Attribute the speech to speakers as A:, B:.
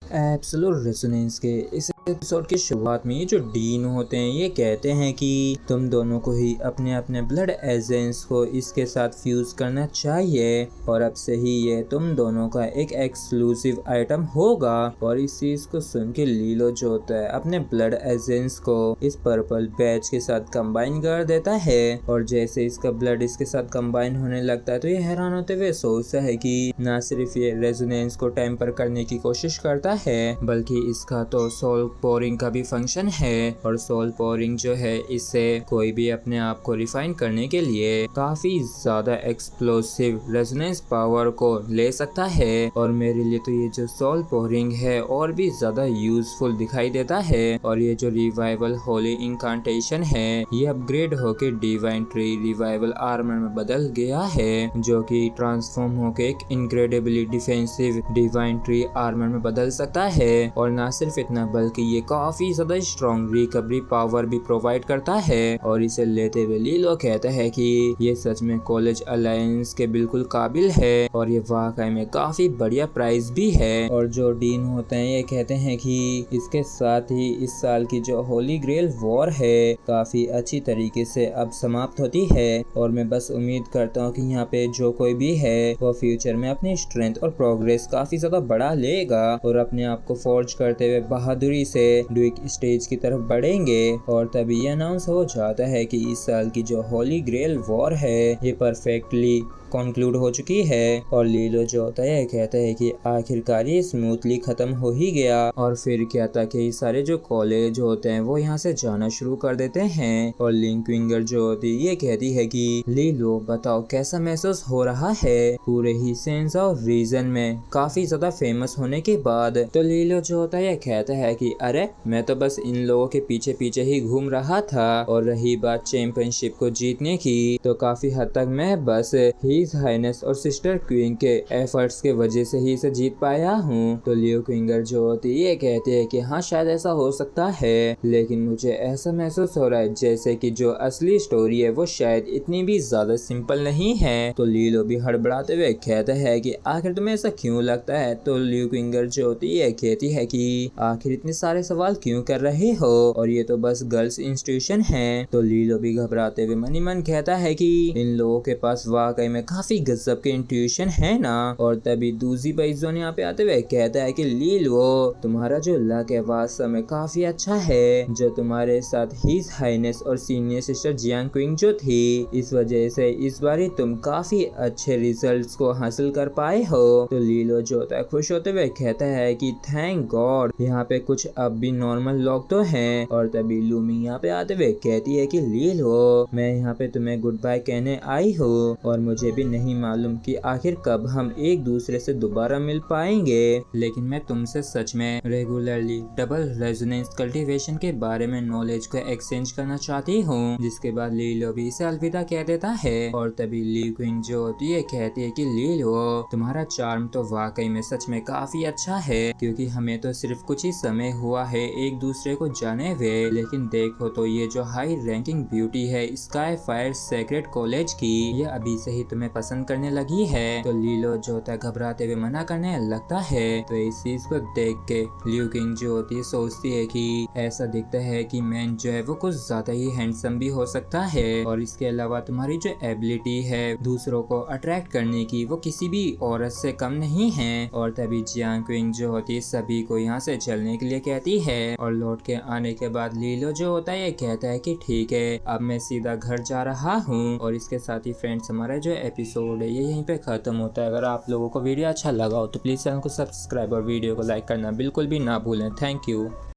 A: Absolute resonance के इस episode की शुरुआत में ये जो डीन होते हैं ये कहते हैं कि तुम दोनों को ही अपने अपने ब्लड एजेंट्स को इसके साथ फ्यूज करना चाहिए और अब से ही ये तुम दोनों का एक एक्सक्लूसिव आइटम होगा। और इस चीज को सुन के लीलो जो होता है अपने ब्लड एजेंट्स को इस पर्पल बैच के साथ कंबाइन कर देता है और जैसे इसका ब्लड इसके साथ कंबाइन होने लगता है तो ये हैरान होते हुए सोचता है कि न सिर्फ ये रेजोनेंस को टेम्पर करने की कोशिश करता है बल्कि इसका तो सोल पोरिंग का भी फंक्शन है और सोल पोरिंग जो है इससे कोई भी अपने आप को रिफाइन करने के लिए काफी ज्यादा एक्सप्लोसिव रेजोनेंस पावर को ले सकता है। और मेरे लिए तो ये जो सोल पोरिंग है और भी ज्यादा यूजफुल दिखाई देता है। और ये जो रिवाइवल होली इंकांटेशन है ये अपग्रेड होके डिवाइन ट्री रिवाइवल आर्मर में बदल गया है जो कि ट्रांसफॉर्म होके एक incredibly defensive divine tree armour में बदल सकता है। और ना सिर्फ इतना बल्कि ये काफी ज्यादा स्ट्रॉन्ग रिकवरी पावर भी प्रोवाइड करता है। और इसे लेते हुए लीलो कहता है कि ये सच में कॉलेज अलायंस के बिल्कुल काबिल है और ये वाकई में काफी बढ़िया प्राइस भी है। और जो डीन होते हैं ये कहते हैं कि इसके साथ ही इस साल की जो होली ग्रेल वॉर है काफी अच्छी तरीके से अब समाप्त होती है और मैं बस उम्मीद करता हूँ कि यहाँ पे जो कोई भी है वो फ्यूचर में अपनी स्ट्रेंथ और प्रोग्रेस काफी ज्यादा बढ़ा लेगा और अपने आप को फोर्ज करते हुए बहादुरी से ड्यूक स्टेज की तरफ बढ़ेंगे। और तभी ये अनाउंस हो जाता है कि इस साल की जो होली ग्रेल वॉर है ये परफेक्टली कंक्लूड हो चुकी है। और लीलो जो होता है कहता है कि आखिरकार ये स्मूथली खत्म हो ही गया। और फिर क्या था कि सारे जो कॉलेज होते हैं वो यहाँ से जाना शुरू कर देते हैं। और लिंकविंगर जो होती है ये कहती है कि लीलो बताओ कैसा महसूस हो रहा है पूरे ही सेंस ऑफ रीजन में काफी ज्यादा फेमस होने के बाद। तो लीलो जो होता है कहता है कि अरे मैं तो बस इन लोगों के पीछे पीछे ही घूम रहा था और रही बात चैंपियनशिप को जीतने की तो काफी हद तक मैं बस हिज हाइनेस और सिस्टर क्वीन के एफर्ट्स के वजह से ही इसे जीत पाया हूँ। तो लियो क्विंगर जो होती है ये कहते हैं कि हाँ शायद ऐसा हो सकता है लेकिन मुझे ऐसा महसूस हो रहा है जैसे कि जो असली स्टोरी है वो शायद इतनी भी ज्यादा सिंपल नहीं है। तो लीलो भी हड़बड़ाते हुए कहता है कि आखिर तुम्हें ऐसा क्यों लगता है। तो लियो क्विंगर जो होती है कहती है कि आखिर इतने सारे सवाल क्यों कर रहे हो और ये तो बस गर्ल्स इंस्टीट्यूशन है। तो लीलो भी घबराते हुए मनी मन कहता है कि इन लोगों के पास वाकई में काफी गजब के इंट्यूशन है ना। और तभी दूसरी बाइजोन यहाँ पे आते हुए कहता है कि लीलो तुम्हारा जो लक है वास्तव में काफी अच्छा है जो तुम्हारे साथ हिज हाइनेस और सीनियर सिस्टर जियांग क्विंग जो थी इस वजह से इस बार तुम काफी अच्छे रिजल्ट्स को हासिल कर पाए हो। तो लीलो जो होता है खुश होते हुए कहता है कि थैंक गॉड यहाँ पे कुछ अब भी नॉर्मल लोग तो हैं। और तभी लूमी यहाँ पे आते हुए कहती है कि लीलो मैं यहाँ पे तुम्हें गुड बाय कहने आई हूँ और मुझे भी नहीं मालूम कि आखिर कब हम एक दूसरे से दोबारा मिल पाएंगे लेकिन मैं तुमसे सच में रेगुलरली डबल रेजोनेंस कल्टीवेशन के बारे में नॉलेज को एक्सचेंज करना चाहती हूँ। जिसके बाद लीलो भी इसे अलविदा कह देता है। और तभी ली क्विंग जो होती है कहती है कि लीलो तुम्हारा चार्म तो वाकई में सच में काफी अच्छा है क्योंकि हमें तो सिर्फ कुछ ही समय हुआ है एक दूसरे को जाने हुए लेकिन देखो तो ये जो हाई रैंकिंग ब्यूटी है स्काई फायर सेक्रेट कॉलेज की ये अभी से ही तुम्हें पसंद करने लगी है। तो लीलो जो होता है घबराते हुए मना करने लगता है। तो इस चीज को देख के लियो क्विंग जो होती है सोचती है कि ऐसा दिखता है कि मैन जो है वो कुछ ज्यादा ही हैंडसम भी हो सकता है और इसके अलावा तुम्हारी जो एबिलिटी है दूसरों को अट्रैक्ट करने की वो किसी भी औरत से कम नहीं है। और तभी जियांग क्विंग जो होती है सभी को यहाँ से चलने के लिए कहती है। और लौट के आने के बाद लीलो जो होता है ये कहता है कि ठीक है अब मैं सीधा घर जा रहा हूँ। और इसके साथ ही फ्रेंड्स हमारा जो एपिसोड है ये यहीं पे खत्म होता है। अगर आप लोगों को वीडियो अच्छा लगा हो तो प्लीज चैनल को सब्सक्राइब और वीडियो को लाइक करना बिल्कुल भी ना भूलें। Thank you.